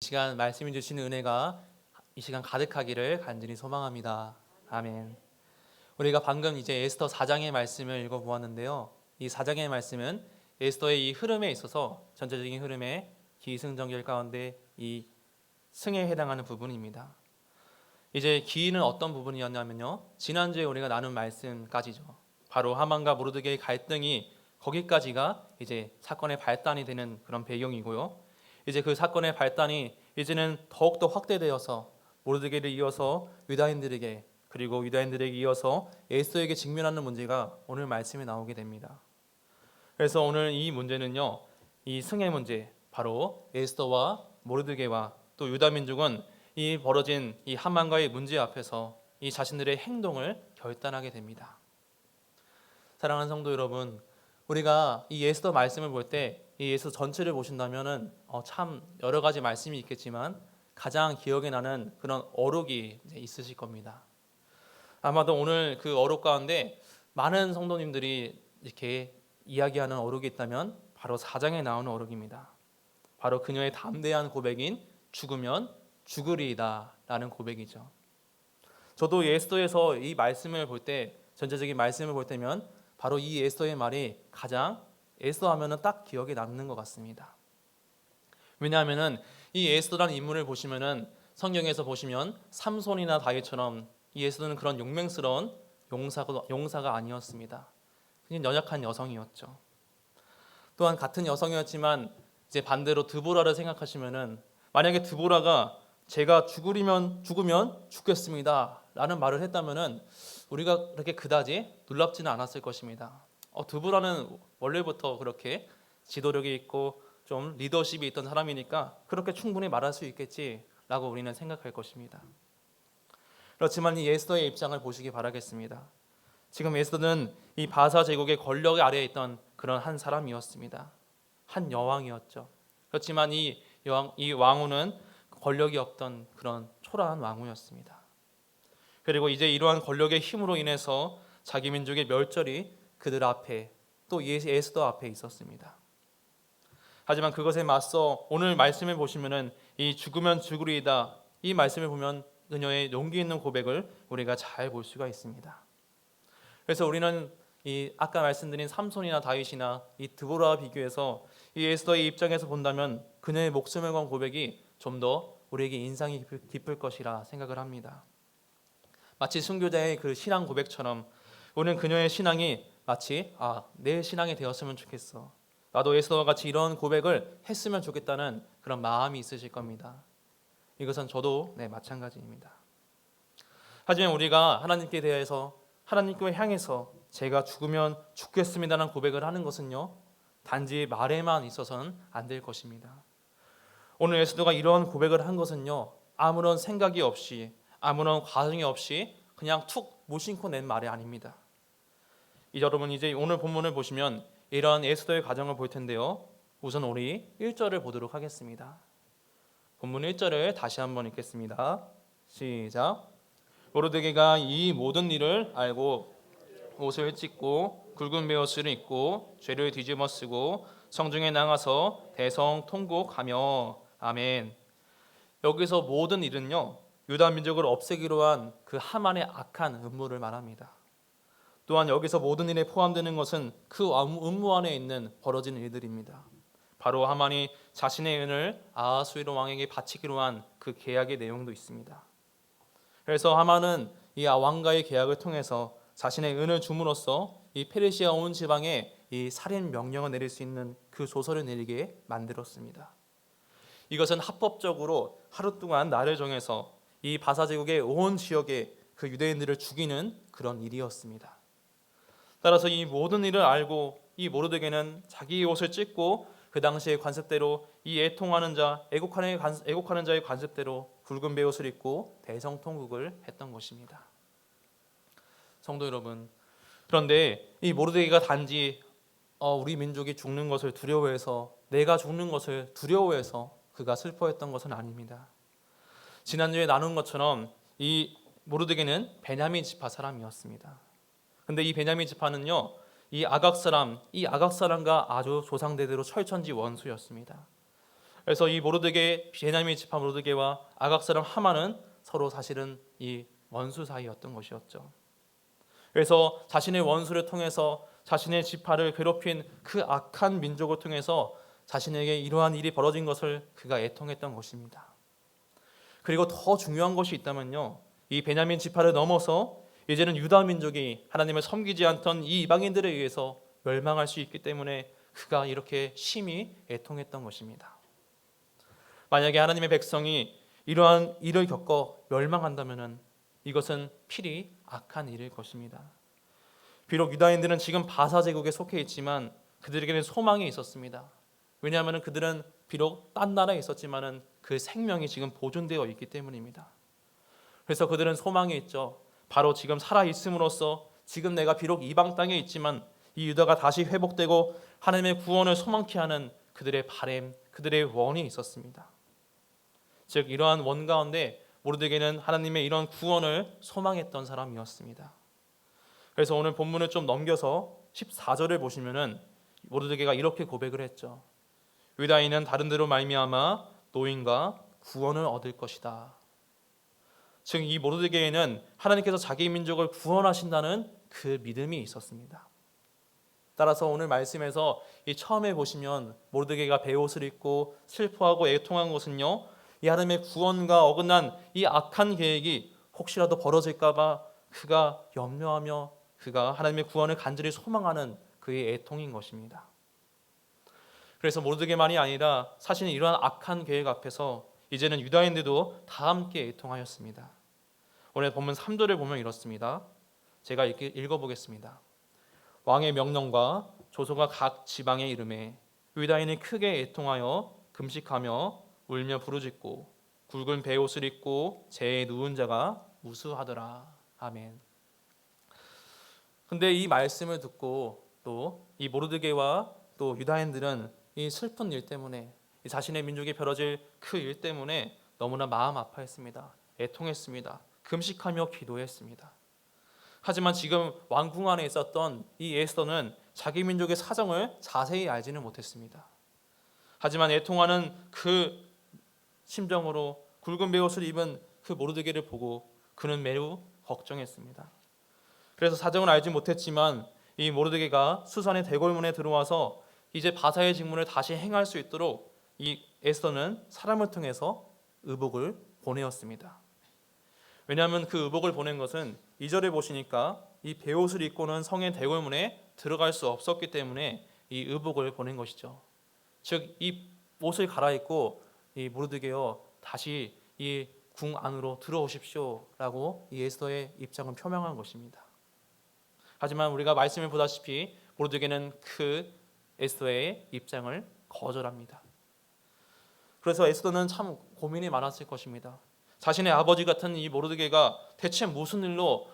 시간 말씀해 주시는 은혜가 이 시간 가득하기를 간절히 소망합니다. 아멘. 우리가 방금 이제 에스더 4장의 말씀을 읽어보았는데요. 이 4장의 말씀은 에스더의 이 흐름에 있어서 전체적인 흐름에 기승전결 가운데 이 승에 해당하는 부분입니다. 이제 기는 어떤 부분이었냐면요. 지난주에 우리가 나눈 말씀까지죠. 바로 하만과 모르드게의 갈등이 거기까지가 이제 사건의 발단이 되는 그런 배경이고요. 이제 그 사건의 발단이 이제는 더욱더 확대되어서 모르드게를 이어서 유다인들에게, 그리고 유다인들에게 이어서 에스더에게 직면하는 문제가 오늘 말씀에 나오게 됩니다. 그래서 오늘 이 문제는요, 이 승의 문제, 바로 에스더와 모르드게와 또 유다 민족은 이 벌어진 이 하만과의 문제 앞에서 이 자신들의 행동을 결단하게 됩니다. 사랑하는 성도 여러분, 우리가 이 에스더 말씀을 볼 때 이 에스더 전체를 보신다면은 참 여러 가지 말씀이 있겠지만 가장 기억에 나는 그런 어록이 있으실 겁니다. 아마도 오늘 그 어록 가운데 많은 성도님들이 이렇게 이야기하는 어록이 있다면 바로 4장에 나오는 어록입니다. 바로 그녀의 담대한 고백인 죽으면 죽으리이다 라는 고백이죠. 저도 에스더에서 이 말씀을 볼 때, 전체적인 말씀을 볼 때면 바로 이 에스더의 말이 가장 에스더 하면은 딱 기억에 남는 것 같습니다. 왜냐하면은 이 에스더라는 인물을 보시면은 성경에서 보시면 삼손이나 다윗처럼 이 에스더는 그런 용맹스러운 용사가 아니었습니다. 그냥 연약한 여성이었죠. 또한 같은 여성이었지만 이제 반대로 드보라를 생각하시면은 만약에 드보라가 제가 죽으면 죽겠습니다 라는 말을 했다면은 우리가 그렇게 그다지 놀랍지는 않았을 것입니다. 드보라는 원래부터 그렇게 지도력이 있고 좀 리더십이 있던 사람이니까 그렇게 충분히 말할 수 있겠지라고 우리는 생각할 것입니다. 그렇지만 이 에스더의 입장을 보시기 바라겠습니다. 지금 에스더는 이 바사 제국의 권력 아래에 있던 그런 한 사람이었습니다. 한 여왕이었죠. 그렇지만 이 왕후는 권력이 없던 그런 초라한 왕후였습니다. 그리고 이제 이러한 권력의 힘으로 인해서 자기 민족의 멸절이 그들 앞에, 또 에스더 앞에 있었습니다. 하지만 그것에 맞서 오늘 말씀을 보시면은 이 죽으면 죽으리이다, 이 말씀을 보면 그녀의 용기 있는 고백을 우리가 잘 볼 수가 있습니다. 그래서 우리는 이 아까 말씀드린 삼손이나 다윗이나 이 드보라와 비교해서 이 에스더의 입장에서 본다면 그녀의 목숨을 건 고백이 좀 더 우리에게 인상이 깊을 것이라 생각을 합니다. 마치 순교자의 그 신앙 고백처럼 우리는 그녀의 신앙이 마치 내 신앙이 되었으면 좋겠어, 나도 에스더와 같이 이런 고백을 했으면 좋겠다는 그런 마음이 있으실 겁니다. 이것은 저도 마찬가지입니다. 하지만 우리가 하나님께 대해서, 하나님께 향해서 제가 죽으면 죽겠습니다라는 고백을 하는 것은요, 단지 말에만 있어서는 안 될 것입니다. 오늘 에스더가 이러한 고백을 한 것은요, 아무런 생각이 없이, 아무런 과정이 없이 그냥 툭 무심코 낸 말이 아닙니다. 여러분, 이제 오늘 본문을 보시면 이러한 에스더의 과정을 볼 텐데요, 우선 우리 1절을 보도록 하겠습니다. 본문 1절을 다시 한번 읽겠습니다. 시작. 모르드게가 이 모든 일을 알고 옷을 찢고 굵은 베옷을 입고 죄를 뒤집어 쓰고 성중에 나가서 대성 통곡하며. 아멘. 여기서 모든 일은요, 유다 민족을 없애기로 한 그 하만의 악한 음모를 말합니다. 또한 여기서 모든 일에 포함되는 것은 그 음모 안에 있는 벌어진 일들입니다. 바로 하만이 자신의 은을 아하수에로 왕에게 바치기로 한 그 계약의 내용도 있습니다. 그래서 하만은 이 왕과의 계약을 통해서 자신의 은을 줌으로써 이 페르시아 온 지방에 이 살인 명령을 내릴 수 있는 그 조서를 내리게 만들었습니다. 이것은 합법적으로 하루 동안 날을 정해서 이 바사 제국의 온 지역에 그 유대인들을 죽이는 그런 일이었습니다. 따라서 이 모든 일을 알고 이 모르드게는 자기의 옷을 찢고 그 당시의 관습대로 이 애통하는 자, 애곡하는 자의 관습대로 굵은 베옷을 입고 대성통곡을 했던 것입니다. 성도 여러분, 그런데 이 모르드게가 단지 우리 민족이 죽는 것을 두려워해서, 내가 죽는 것을 두려워해서 그가 슬퍼했던 것은 아닙니다. 지난주에 나눈 것처럼 이 모르드게는 베냐민 지파 사람이었습니다. 근데 이 베냐민 지파는요, 이 아각 사람과 아주 조상대대로 철천지 원수였습니다. 그래서 이 모르드게, 베냐민 지파 모르드게와 아각 사람 하만은 서로 사실은 이 원수 사이였던 것이었죠. 그래서 자신의 원수를 통해서 자신의 지파를 괴롭힌 그 악한 민족을 통해서 자신에게 이러한 일이 벌어진 것을 그가 애통했던 것입니다. 그리고 더 중요한 것이 있다면요, 이 베냐민 지파를 넘어서 이제는 유다 민족이 하나님을 섬기지 않던 이 이방인들에 의해서 멸망할 수 있기 때문에 그가 이렇게 심히 애통했던 것입니다. 만약에 하나님의 백성이 이러한 일을 겪어 멸망한다면 이것은 필히 악한 일일 것입니다. 비록 유다인들은 지금 바사 제국에 속해 있지만 그들에게는 소망이 있었습니다. 왜냐하면 그들은 비록 딴 나라에 있었지만 그 생명이 지금 보존되어 있기 때문입니다. 그래서 그들은 소망이 있죠. 바로 지금 살아 있음으로써 지금 내가 비록 이방 땅에 있지만 이 유다가 다시 회복되고 하나님의 구원을 소망케 하는 그들의 바램, 그들의 원이 있었습니다. 즉 이러한 원 가운데 모르드게는 하나님의 이런 구원을 소망했던 사람이었습니다. 그래서 오늘 본문을 좀 넘겨서 14절을 보시면은 모르드게가 이렇게 고백을 했죠. 유다인은 다른 데로 말미암아 노임과 구원을 얻을 것이다. 즉 이 모르드게에는 하나님께서 자기 민족을 구원하신다는 그 믿음이 있었습니다. 따라서 오늘 말씀에서 이 처음에 보시면 모르드게가 베옷을 입고 슬퍼하고 애통한 것은요, 이 하나님의 구원과 어긋난 이 악한 계획이 혹시라도 벌어질까 봐 그가 염려하며 그가 하나님의 구원을 간절히 소망하는 그의 애통인 것입니다. 그래서 모르드게만이 아니라 사실은 이러한 악한 계획 앞에서 이제는 유다인들도 다 함께 애통하였습니다. 오늘 본문 3절을 보면 이렇습니다. 제가 읽어보겠습니다. 왕의 명령과 조서가 각 지방의 이름에 유다인이 크게 애통하여 금식하며 울며 부르짖고 굵은 베옷을 입고 재에 누운 자가 무수하더라. 아멘. 근데 이 말씀을 듣고 또 이 모르드게와 또 유다인들은 이 슬픈 일 때문에 자신의 민족이 벌어질 그 일 때문에 너무나 마음 아파했습니다. 애통했습니다. 금식하며 기도했습니다. 하지만 지금 왕궁 안에 있었던 이 에스더는 자기 민족의 사정을 자세히 알지는 못했습니다. 하지만 애통하는 그 심정으로 굵은 베옷을 입은 그 모르드게를 보고 그는 매우 걱정했습니다. 그래서 사정을 알지 못했지만 이 모르드게가 수산의 대궐문에 들어와서 이제 바사의 직문을 다시 행할 수 있도록 이 에스더는 사람을 통해서 의복을 보내었습니다. 왜냐하면 그 의복을 보낸 것은 2절에 보시니까 이 베옷을 입고는 성의 대궐문에 들어갈 수 없었기 때문에 이 의복을 보낸 것이죠. 즉 이 옷을 갈아입고 이 모르드게여 다시 이 궁 안으로 들어오십시오라고 이 에스더의 입장을 표명한 것입니다. 하지만 우리가 말씀을 보다시피 모르드게는 그 에스더의 입장을 거절합니다. 그래서 에스더는 참 고민이 많았을 것입니다. 자신의 아버지 같은 이 모르드게가 대체 무슨 일로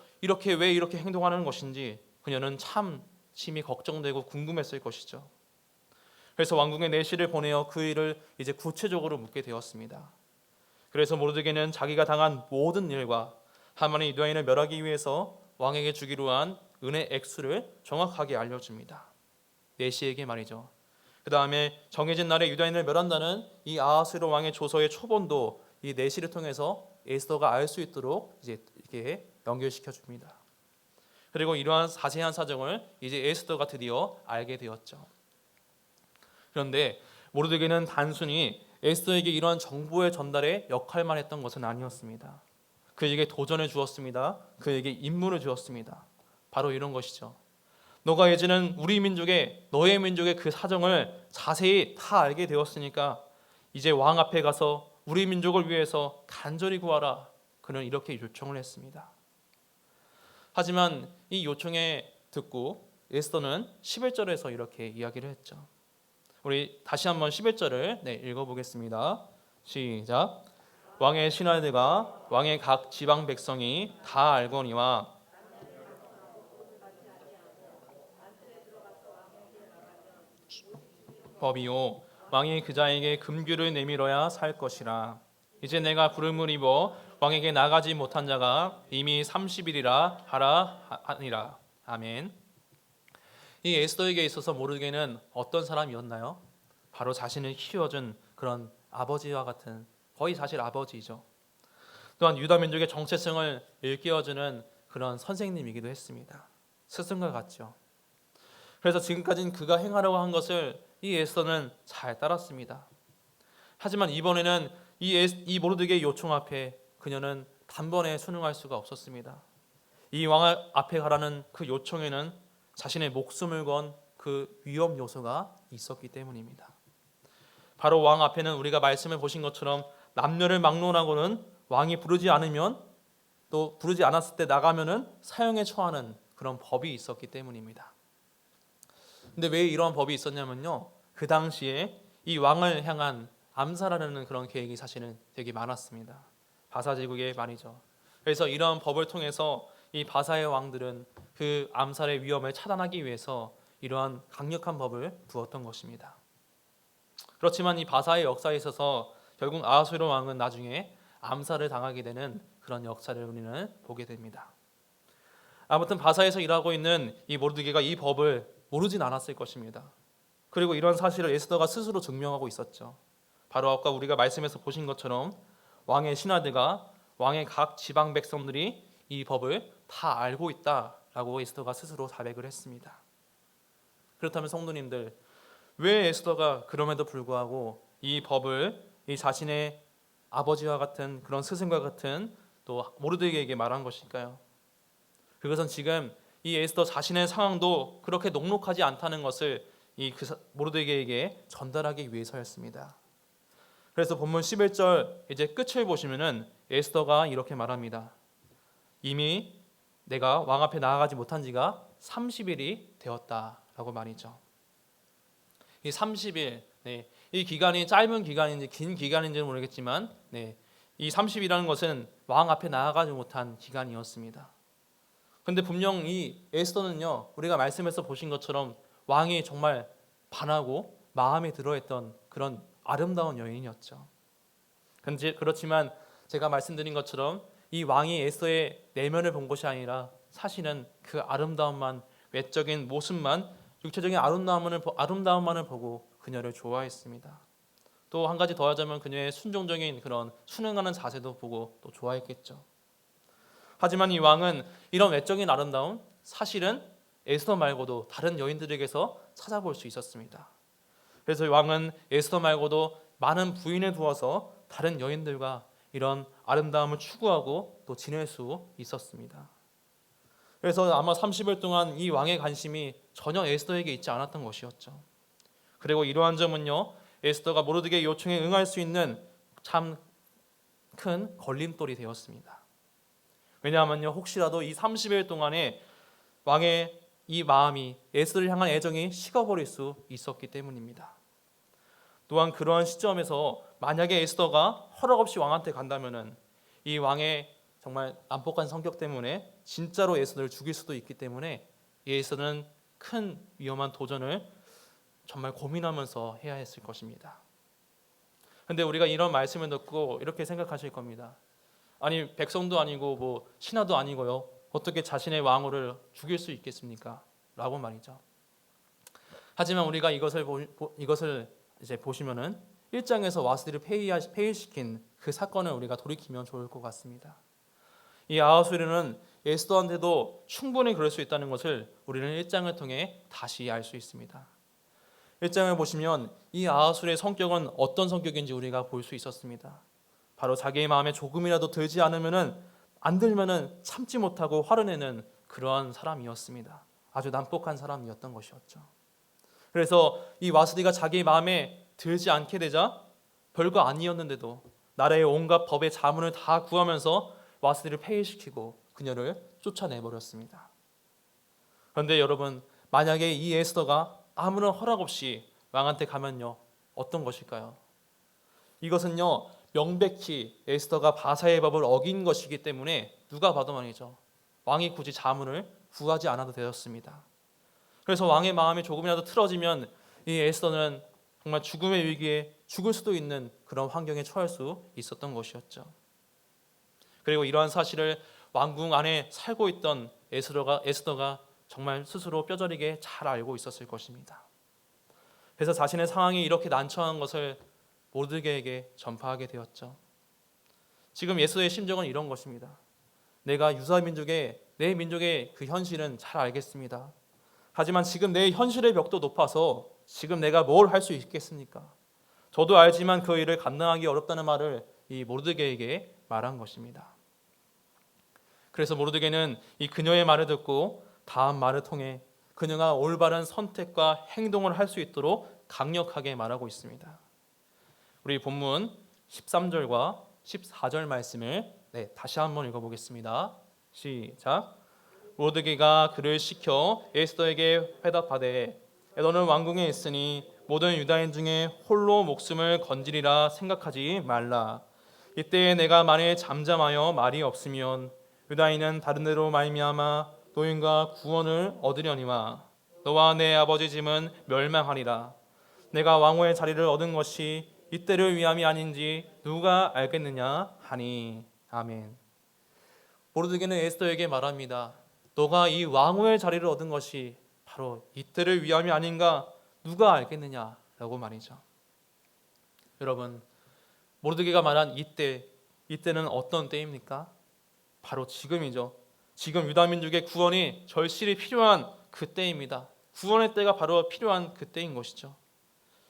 왜 이렇게 행동하는 것인지 그녀는 참 심히 걱정되고 궁금했을 것이죠. 그래서 왕궁에 내시를 보내어 그 일을 이제 구체적으로 묻게 되었습니다. 그래서 모르드게는 자기가 당한 모든 일과 하만의 유다인을 멸하기 위해서 왕에게 주기로 한 은혜 액수를 정확하게 알려줍니다. 내시에게 말이죠. 그 다음에 정해진 날에 유다인을 멸한다는 이 아하스로 왕의 조서의 초본도 이 내시를 통해서 에스더가 알 수 있도록 이제 이렇게 연결시켜 줍니다. 그리고 이러한 자세한 사정을 이제 에스더가 드디어 알게 되었죠. 그런데 모르드게는 단순히 에스더에게 이러한 정보의 전달에 역할만 했던 것은 아니었습니다. 그에게 도전을 주었습니다. 그에게 임무를 주었습니다. 바로 이런 것이죠. 너가 이제는 너의 민족의 그 사정을 자세히 다 알게 되었으니까 이제 왕 앞에 가서 우리 민족을 위해서 간절히 구하라. 그는 이렇게 요청을 했습니다. 하지만 이 요청에 듣고 에스더는 11절에서 이렇게 이야기를 했죠. 우리 다시 한번 11절을 읽어보겠습니다. 시작. 왕의 신하들과 왕의 각 지방 백성이 다 알거니와 법이요 왕이 그자에게 금규를 내밀어야 살 것이라. 이제 내가 부름을 입어 왕에게 나가지 못한 자가 이미 30일이라 하라 하니라. 아멘. 이 에스더에게 있어서 모르드게는 어떤 사람이었나요? 바로 자신을 키워준 그런 아버지와 같은, 거의 사실 아버지이죠. 또한 유다 민족의 정체성을 일깨워주는 그런 선생님이기도 했습니다. 스승과 같죠. 그래서 지금까지는 그가 행하려고 한 것을 이 에스더는 잘 따랐습니다. 하지만 이번에는 이 모르드게의 요청 앞에 그녀는 단번에 순응할 수가 없었습니다. 이 왕 앞에 가라는 그 요청에는 자신의 목숨을 건 그 위험 요소가 있었기 때문입니다. 바로 왕 앞에는 우리가 말씀을 보신 것처럼 남녀를 막론하고는 왕이 부르지 않으면, 또 부르지 않았을 때 나가면은 사형에 처하는 그런 법이 있었기 때문입니다. 근데 왜 이런 법이 있었냐면요, 그 당시에 이 왕을 향한 암살하려는 그런 계획이 사실은 되게 많았습니다. 바사 제국의 말이죠. 그래서 이런 법을 통해서 이 바사의 왕들은 그 암살의 위험을 차단하기 위해서 이러한 강력한 법을 두었던 것입니다. 그렇지만 이 바사의 역사에 있어서 결국 아하수에로 왕은 나중에 암살을 당하게 되는 그런 역사를 우리는 보게 됩니다. 아무튼 바사에서 일하고 있는 이 모르드게가 이 법을 모르진 않았을 것입니다. 그리고 이런 사실을 에스더가 스스로 증명하고 있었죠. 바로 아까 우리가 말씀에서 보신 것처럼 왕의 신하들과 왕의 각 지방 백성들이 이 법을 다 알고 있다라고 에스더가 스스로 자백을 했습니다. 그렇다면 성도님들, 왜 에스더가 그럼에도 불구하고 이 법을 이 자신의 아버지와 같은 그런 스승과 같은 또 모르드게에게 말한 것일까요? 그것은 지금 이 에스더 자신의 상황도 그렇게 녹록하지 않다는 것을 모르드게에게 전달하기 위해서였습니다. 그래서 본문 11절 이제 끝을 보시면은 에스더가 이렇게 말합니다. 이미 내가 왕 앞에 나아가지 못한 지가 30일이 되었다라고 말이죠. 이 30일, 이 기간이 짧은 기간인지 긴 기간인지는 모르겠지만, 이 30일이라는 것은 왕 앞에 나아가지 못한 기간이었습니다. 그런데 분명 이 에스더는요, 우리가 말씀에서 보신 것처럼 왕이 정말 반하고 마음에 들어했던 그런 아름다운 여인이었죠. 그렇지만 제가 말씀드린 것처럼 이 왕이 에스더의 내면을 본 것이 아니라 사실은 그 아름다움만, 외적인 모습만, 육체적인 아름다움만을 보고 그녀를 좋아했습니다. 또 한 가지 더 하자면 그녀의 순종적인 그런 순응하는 자세도 보고 또 좋아했겠죠. 하지만 이 왕은 이런 외적인 아름다움, 사실은 에스더 말고도 다른 여인들에게서 찾아볼 수 있었습니다. 그래서 왕은 에스더 말고도 많은 부인을 두어서 다른 여인들과 이런 아름다움을 추구하고 또 지낼 수 있었습니다. 그래서 아마 30일 동안 이 왕의 관심이 전혀 에스더에게 있지 않았던 것이었죠. 그리고 이러한 점은요, 에스더가 모르드게의 요청에 응할 수 있는 참 큰 걸림돌이 되었습니다. 왜냐하면요, 혹시라도 이 30일 동안에 왕의 이 마음이, 에스더를 향한 애정이 식어버릴 수 있었기 때문입니다. 또한 그러한 시점에서 만약에 에스더가 허락 없이 왕한테 간다면은 이 왕의 정말 난폭한 성격 때문에 진짜로 에스더를 죽일 수도 있기 때문에 이 에스더는 큰 위험한 도전을 정말 고민하면서 해야 했을 것입니다. 그런데 우리가 이런 말씀을 듣고 이렇게 생각하실 겁니다. 아니, 백성도 아니고 뭐 신하도 아니고요, 어떻게 자신의 왕후를 죽일 수 있겠습니까? 라고 말이죠. 하지만 우리가 이것을 이제 보시면은 1장에서 와스디를 폐위시킨 그 사건을 우리가 돌이키면 좋을 것 같습니다. 이 아하수에르는 에스더한테도 충분히 그럴 수 있다는 것을 우리는 1장을 통해 다시 알 수 있습니다. 1장을 보시면 이 아하수의 성격은 어떤 성격인지 우리가 볼 수 있었습니다. 바로 자기의 마음에 조금이라도 들지 않으면은, 안 들면은 참지 못하고 화를 내는 그러한 사람이었습니다. 아주 난폭한 사람이었던 것이었죠. 그래서 이 와스디가 자기 마음에 들지 않게 되자 별거 아니었는데도 나라의 온갖 법의 자문을 다 구하면서 와스디를 폐위시키고 그녀를 쫓아내버렸습니다. 그런데 여러분, 만약에 이 에스더가 아무런 허락 없이 왕한테 가면요, 어떤 것일까요? 이것은요, 명백히 에스더가 바사의 법을 어긴 것이기 때문에 누가 봐도 말이죠, 왕이 굳이 자문을 구하지 않아도 되었습니다. 그래서 왕의 마음이 조금이라도 틀어지면 이 에스더는 정말 죽음의 위기에 죽을 수도 있는 그런 환경에 처할 수 있었던 것이었죠. 그리고 이러한 사실을 왕궁 안에 살고 있던 에스더가 정말 스스로 뼈저리게 잘 알고 있었을 것입니다. 그래서 자신의 상황이 이렇게 난처한 것을 모르드게에게 전파하게 되었죠. 지금 에스더의 심정은 이런 것입니다. 내가 유다 민족의 내 민족의 그 현실은 잘 알겠습니다. 하지만 지금 내 현실의 벽도 높아서 지금 내가 뭘 할 수 있겠습니까? 저도 알지만 그 일을 감당하기 어렵다는 말을 이 모르드게에게 말한 것입니다. 그래서 모르드게는 이 그녀의 말을 듣고 다음 말을 통해 그녀가 올바른 선택과 행동을 할 수 있도록 강력하게 말하고 있습니다. 우리 본문 13절과 14절 말씀을 다시 한번 읽어보겠습니다. 시작. 모르드게가 그를 시켜 에스더에게 회답하되 너는 왕궁에 있으니 모든 유다인 중에 홀로 목숨을 건지리라 생각하지 말라. 이때 내가 만일 잠잠하여 말이 없으면 유다인은 다른 데로 말미암아 노인과 구원을 얻으려니와 너와 내 아버지 짐은 멸망하리라. 내가 왕후의 자리를 얻은 것이 이때를 위함이 아닌지 누가 알겠느냐 하니. 아멘. 모르드게는 에스더에게 말합니다. 너가 이 왕후의 자리를 얻은 것이 바로 이때를 위함이 아닌가 누가 알겠느냐라고 말이죠. 여러분, 모르드게가 말한 이때는 어떤 때입니까? 바로 지금이죠. 지금 유다 민족의 구원이 절실히 필요한 그때입니다. 구원의 때가 바로 필요한 그때인 것이죠.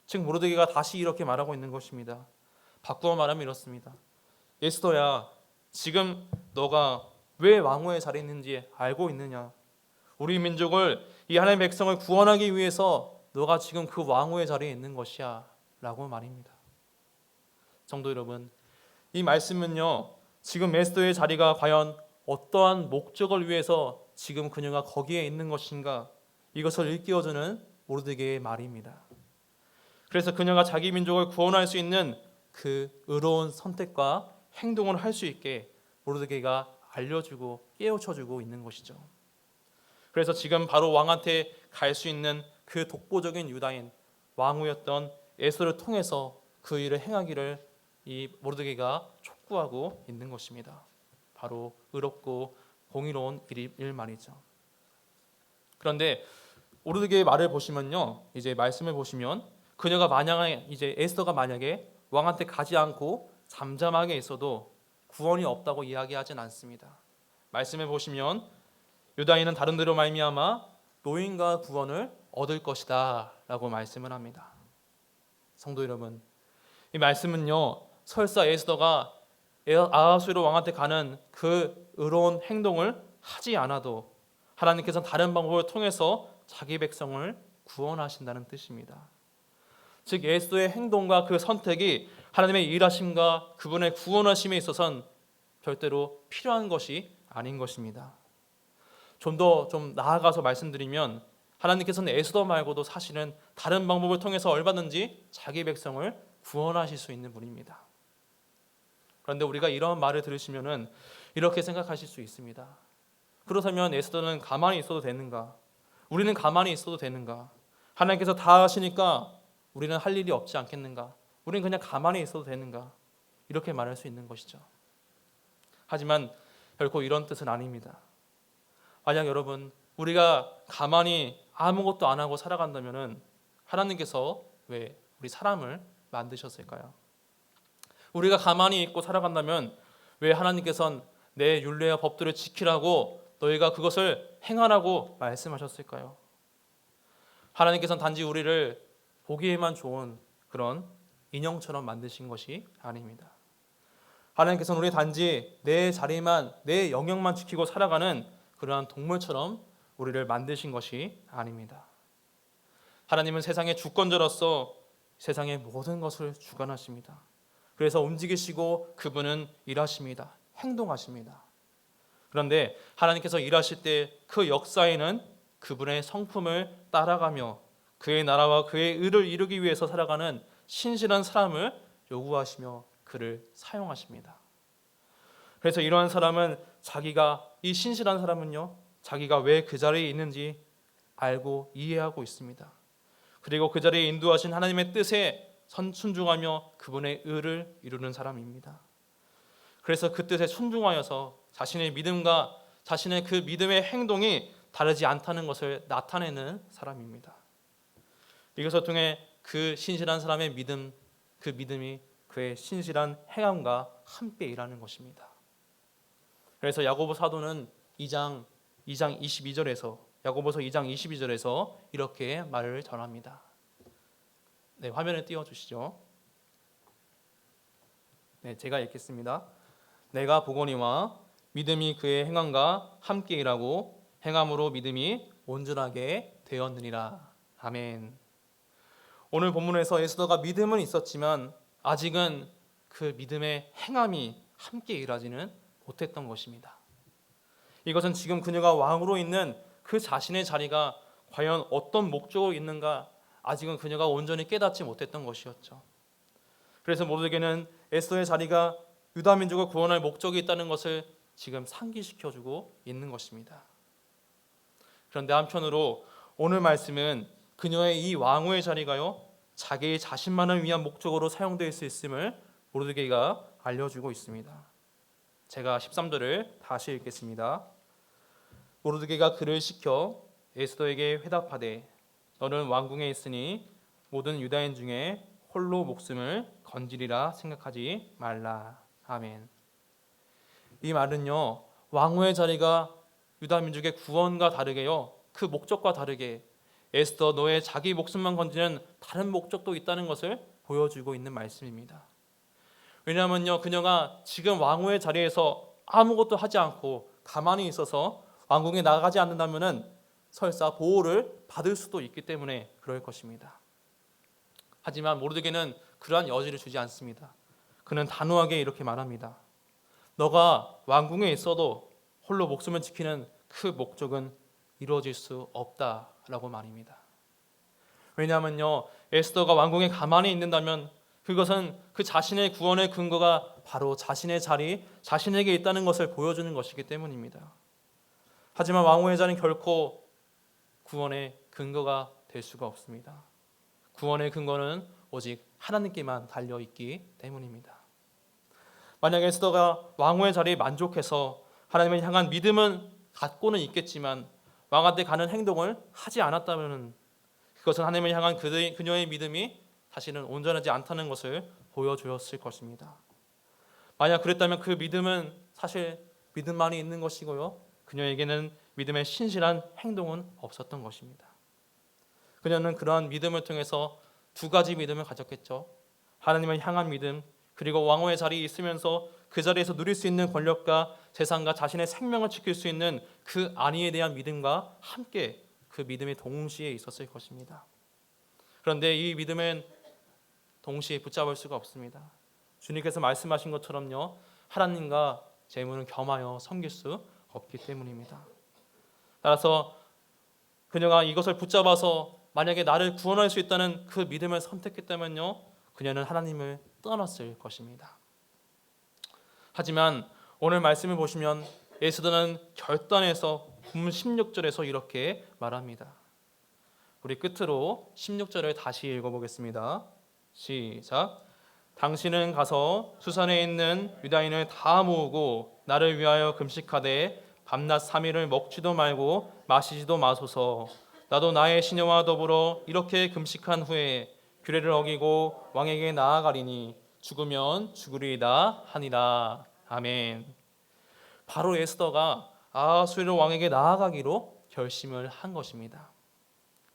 즉 모르드게가 다시 이렇게 말하고 있는 것입니다. 바꾸어 말하면 이렇습니다. 에스더야, 지금 너가 왜 왕후의 자리에 있는지 알고 있느냐? 우리 민족을, 이 하나님의 백성을 구원하기 위해서 너가 지금 그 왕후의 자리에 있는 것이야 라고 말입니다. 성도 여러분, 이 말씀은요, 지금 에스더의 자리가 과연 어떠한 목적을 위해서 지금 그녀가 거기에 있는 것인가, 이것을 일깨워주는 모르드게의 말입니다. 그래서 그녀가 자기 민족을 구원할 수 있는 그 의로운 선택과 행동을 할 수 있게 모르드게가 알려주고 깨우쳐주고 있는 것이죠. 그래서 지금 바로 왕한테 갈 수 있는 그 독보적인 유다인 왕후였던 에스더를 통해서 그 일을 행하기를 이 모르드게가 촉구하고 있는 것입니다. 바로 의롭고 공의로운 일 말이죠. 그런데 모르드게의 말을 보시면요, 이제 말씀을 보시면 그녀가 만약에 이제 에스더가 만약에 왕한테 가지 않고 잠잠하게 있어도 구원이 없다고 이야기하진 않습니다. 말씀을 보시면 유다인은 다른 데로 말미암아 노인과 구원을 얻을 것이다 라고 말씀을 합니다. 성도 여러분, 이 말씀은요, 설사 에스더가 아하수에로 왕한테 가는 그 의로운 행동을 하지 않아도 하나님께서는 다른 방법을 통해서 자기 백성을 구원하신다는 뜻입니다. 즉 에스더의 행동과 그 선택이 하나님의 일하심과 그분의 구원하심에 있어서는 절대로 필요한 것이 아닌 것입니다. 좀 더 나아가서 말씀드리면 하나님께서는 에스더 말고도 사실은 다른 방법을 통해서 얼마든지 자기 백성을 구원하실 수 있는 분입니다. 그런데 우리가 이런 말을 들으시면은 이렇게 생각하실 수 있습니다. 그렇다면 에스더는 가만히 있어도 되는가? 우리는 가만히 있어도 되는가? 하나님께서 다 하시니까 우리는 할 일이 없지 않겠는가? 우리는 그냥 가만히 있어도 되는가? 이렇게 말할 수 있는 것이죠. 하지만 결코 이런 뜻은 아닙니다. 만약 여러분, 우리가 가만히 아무것도 안 하고 살아간다면은 하나님께서 왜 우리 사람을 만드셨을까요? 우리가 가만히 있고 살아간다면 왜 하나님께서는 내 율례와 법들을 지키라고 너희가 그것을 행하라고 말씀하셨을까요? 하나님께서는 단지 우리를 보기에만 좋은 그런 인형처럼 만드신 것이 아닙니다. 하나님께서는 우리 단지 내 자리만, 내 영역만 지키고 살아가는 그러한 동물처럼 우리를 만드신 것이 아닙니다. 하나님은 세상의 주권자로서 세상의 모든 것을 주관하십니다. 그래서 움직이시고 그분은 일하십니다. 행동하십니다. 그런데 하나님께서 일하실 때 그 역사에는 그분의 성품을 따라가며 그의 나라와 그의 의를 이루기 위해서 살아가는 신실한 사람을 요구하시며 그를 사용하십니다. 그래서 이러한 사람은 이 신실한 사람은요, 자기가 왜 그 자리에 있는지 알고 이해하고 있습니다. 그리고 그 자리에 인도하신 하나님의 뜻에 순종하며 그분의 의를 이루는 사람입니다. 그래서 그 뜻에 순종하여서 자신의 믿음과 자신의 그 믿음의 행동이 다르지 않다는 것을 나타내는 사람입니다. 이것을 통해 그 신실한 사람의 믿음, 그 믿음이 그의 신실한 행함과 함께 일하는 것입니다. 그래서 야고보 사도는 2장 22절에서 야고보서 2장 22절에서 이렇게 말을 전합니다. 네, 화면에 띄워주시죠. 네, 제가 읽겠습니다. 내가 보거니와 믿음이 그의 행함과 함께 일하고 행함으로 믿음이 온전하게 되었느니라. 아멘. 오늘 본문에서 에스더가 믿음은 있었지만 아직은 그 믿음의 행함이 함께 일하지는 못했던 것입니다. 이것은 지금 그녀가 왕으로 있는 그 자신의 자리가 과연 어떤 목적으로 있는가 아직은 그녀가 온전히 깨닫지 못했던 것이었죠. 그래서 모르게는 에스더의 자리가 유다 민족을 구원할 목적이 있다는 것을 지금 상기시켜주고 있는 것입니다. 그런데 한편으로 오늘 말씀은 그녀의 이 왕후의 자리가요 자기 자신만을 위한 목적으로 사용될 수 있음을 모르드게가 알려주고 있습니다. 제가 13절을 다시 읽겠습니다. 모르드게가 그를 시켜 에스더에게 회답하되 너는 왕궁에 있으니 모든 유다인 중에 홀로 목숨을 건지리라 생각하지 말라. 아멘. 이 말은요 왕후의 자리가 유다 민족의 구원과 다르게요 그 목적과 다르게 에스더 너의 자기 목숨만 건지는 다른 목적도 있다는 것을 보여주고 있는 말씀입니다. 왜냐하면요 그녀가 지금 왕후의 자리에서 아무것도 하지 않고 가만히 있어서 왕궁에 나가지 않는다면은 설사 보호를 받을 수도 있기 때문에 그럴 것입니다. 하지만 모르드게는 그러한 여지를 주지 않습니다. 그는 단호하게 이렇게 말합니다. 너가 왕궁에 있어도 홀로 목숨을 지키는 그 목적은 이루어질 수 없다라고 말입니다. 왜냐하면요 에스더가 왕궁에 가만히 있는다면 그것은 그 자신의 구원의 근거가 바로 자신의 자리, 자신에게 있다는 것을 보여주는 것이기 때문입니다. 하지만 왕후의 자리는 결코 구원의 근거가 될 수가 없습니다. 구원의 근거는 오직 하나님께만 달려있기 때문입니다. 만약 에스더가 왕후의 자리에 만족해서 하나님을 향한 믿음은 갖고는 있겠지만 왕한테 가는 행동을 하지 않았다면 그것은 하나님을 향한 그녀의 믿음이 사실은 온전하지 않다는 것을 보여주었을 것입니다. 만약 그랬다면 그 믿음은 사실 믿음만이 있는 것이고요. 그녀에게는 믿음의 신실한 행동은 없었던 것입니다. 그녀는 그러한 믿음을 통해서 두 가지 믿음을 가졌겠죠. 하나님을 향한 믿음, 그리고 왕후의 자리에 있으면서 그 자리에서 누릴 수 있는 권력과 재산과 자신의 생명을 지킬 수 있는 그 안위에 대한 믿음과 함께 그 믿음이 동시에 있었을 것입니다. 그런데 이 믿음은 동시에 붙잡을 수가 없습니다. 주님께서 말씀하신 것처럼요, 하나님과 재물은 겸하여 섬길 수 없기 때문입니다. 따라서 그녀가 이것을 붙잡아서 만약에 나를 구원할 수 있다는 그 믿음을 선택했다면요, 그녀는 하나님을 떠났을 것입니다. 하지만 오늘 말씀을 보시면 에스더는 결단해서 16절에서 이렇게 말합니다. 우리 끝으로 16절을 다시 읽어보겠습니다. 시작. 당신은 가서 수산에 있는 유다인을 다 모으고 나를 위하여 금식하되 밤낮 3일을 먹지도 말고 마시지도 마소서. 나도 나의 시녀와 더불어 이렇게 금식한 후에 규례를 어기고 왕에게 나아가리니 죽으면 죽으리이다 하니라. 아멘. 바로 에스더가 아하수에로 왕에게 나아가기로 결심을 한 것입니다.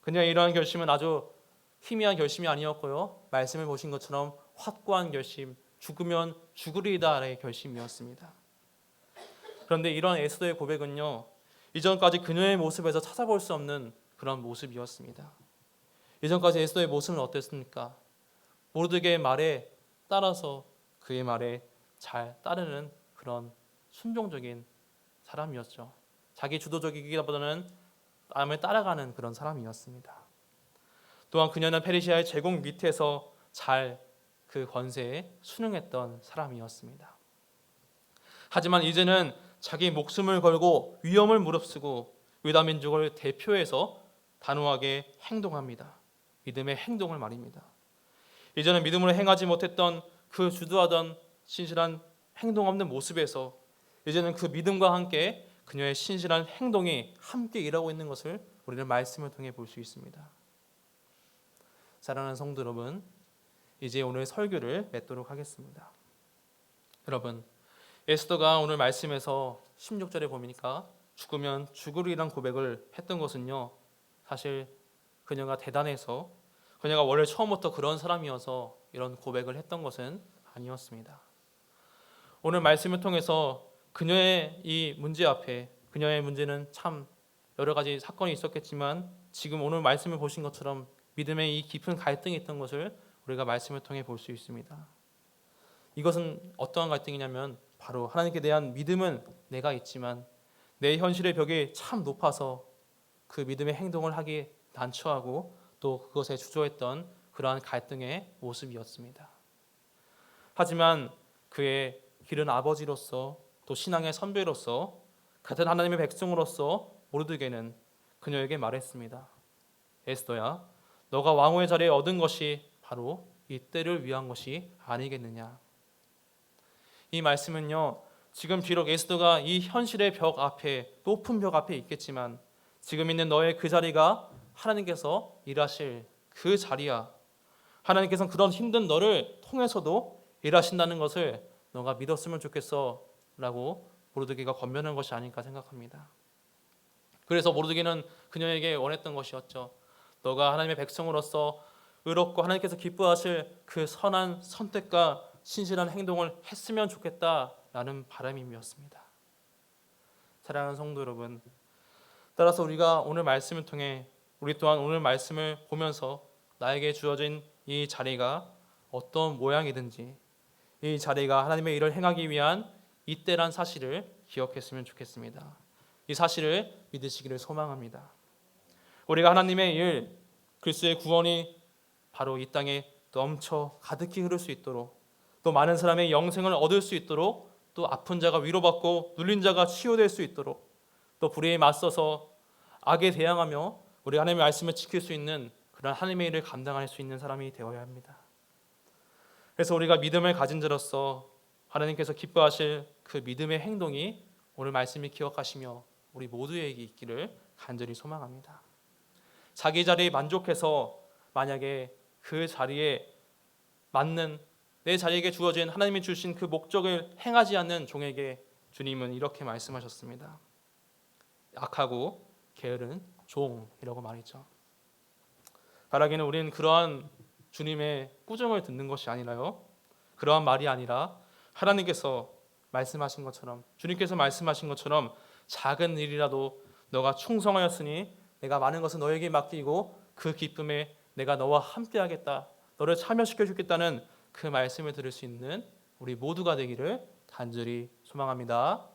그녀의 이러한 결심은 아주 희미한 결심이 아니었고요, 말씀을 보신 것처럼 확고한 결심, 죽으면 죽으리이다의 결심이었습니다. 그런데 이런 에스더의 고백은요, 이전까지 그녀의 모습에서 찾아볼 수 없는 그런 모습이었습니다. 이전까지 에스더의 모습은 어땠습니까? 모르드게의 말에 따라서 그의 말에 잘 따르는 그런 순종적인 사람이었죠. 자기 주도적이기보다는 남을 따라가는 그런 사람이었습니다. 또한 그녀는 페르시아의 제국 밑에서 잘 그 권세에 순응했던 사람이었습니다. 하지만 이제는 자기 목숨을 걸고 위험을 무릅쓰고 유다 민족을 대표해서 단호하게 행동합니다. 믿음의 행동을 말입니다. 이제는 믿음으로 행하지 못했던 그 주도하던 신실한 행동 없는 모습에서 이제는 그 믿음과 함께 그녀의 신실한 행동이 함께 일하고 있는 것을 우리는 말씀을 통해 볼 수 있습니다. 사랑하는 성도 여러분, 이제 오늘 설교를 맺도록 하겠습니다. 여러분, 에스더가 오늘 말씀에서 16절에 보니까 죽으면 죽으리란 고백을 했던 것은요, 사실 그녀가 대단해서, 그녀가 원래 처음부터 그런 사람이어서 이런 고백을 했던 것은 아니었습니다. 오늘 말씀을 통해서 그녀의 이 문제 앞에, 그녀의 문제는 참 여러 가지 사건이 있었겠지만 지금 오늘 말씀을 보신 것처럼 믿음의 이 깊은 갈등이 있던 것을 우리가 말씀을 통해 볼 수 있습니다. 이것은 어떠한 갈등이냐면 바로 하나님께 대한 믿음은 내가 있지만 내 현실의 벽이 참 높아서 그 믿음의 행동을 하기 난처하고 또 그것에 주저했던 그러한 갈등의 모습이었습니다. 하지만 그의 기른 아버지로서 또 신앙의 선배로서 같은 하나님의 백성으로서 모르드게는 그녀에게 말했습니다. 에스더야, 너가 왕후의 자리에 얻은 것이 바로 이 때를 위한 것이 아니겠느냐. 이 말씀은요, 지금 비록 에스더가 이 현실의 벽 앞에, 높은 벽 앞에 있겠지만 지금 있는 너의 그 자리가 하나님께서 일하실 그 자리야. 하나님께서는 그런 힘든 너를 통해서도 일하신다는 것을 너가 믿었으면 좋겠어 라고 모르드게가 권면한 것이 아닐까 생각합니다. 그래서 모르드게는 그녀에게 원했던 것이었죠. 너가 하나님의 백성으로서 의롭고 하나님께서 기뻐하실 그 선한 선택과 신실한 행동을 했으면 좋겠다라는 바람이었습니다. 사랑하는 성도 여러분, 따라서 우리가 오늘 말씀을 통해 우리 또한 오늘 말씀을 보면서 나에게 주어진 이 자리가 어떤 모양이든지 이 자리가 하나님의 일을 행하기 위한 이때란 사실을 기억했으면 좋겠습니다. 이 사실을 믿으시기를 소망합니다. 우리가 하나님의 일, 그리스도의 구원이 바로 이 땅에 넘쳐 가득히 흐를 수 있도록, 또 많은 사람의 영생을 얻을 수 있도록, 또 아픈 자가 위로받고 눌린 자가 치유될 수 있도록, 또 불의에 맞서서 악에 대항하며 우리 하나님의 말씀을 지킬 수 있는 그런 하나님의 일을 감당할 수 있는 사람이 되어야 합니다. 그래서 우리가 믿음을 가진 자로서 하나님께서 기뻐하실 그 믿음의 행동이 오늘 말씀을 기억하시며 우리 모두에게 있기를 간절히 소망합니다. 자기 자리에 만족해서 만약에 그 자리에 맞는 내 자리에게 주어진 하나님이 주신 그 목적을 행하지 않는 종에게 주님은 이렇게 말씀하셨습니다. 악하고 게으른 종이라고 말했죠. 바라기는 우리는 그러한 주님의 꾸중을 듣는 것이 아니라요, 그러한 말이 아니라 하나님께서 말씀하신 것처럼, 주님께서 말씀하신 것처럼 작은 일이라도 너가 충성하였으니 내가 많은 것을 너에게 맡기고 그 기쁨에 내가 너와 함께하겠다, 너를 참여시켜 주겠다는 그 말씀을 들을 수 있는 우리 모두가 되기를 간절히 소망합니다.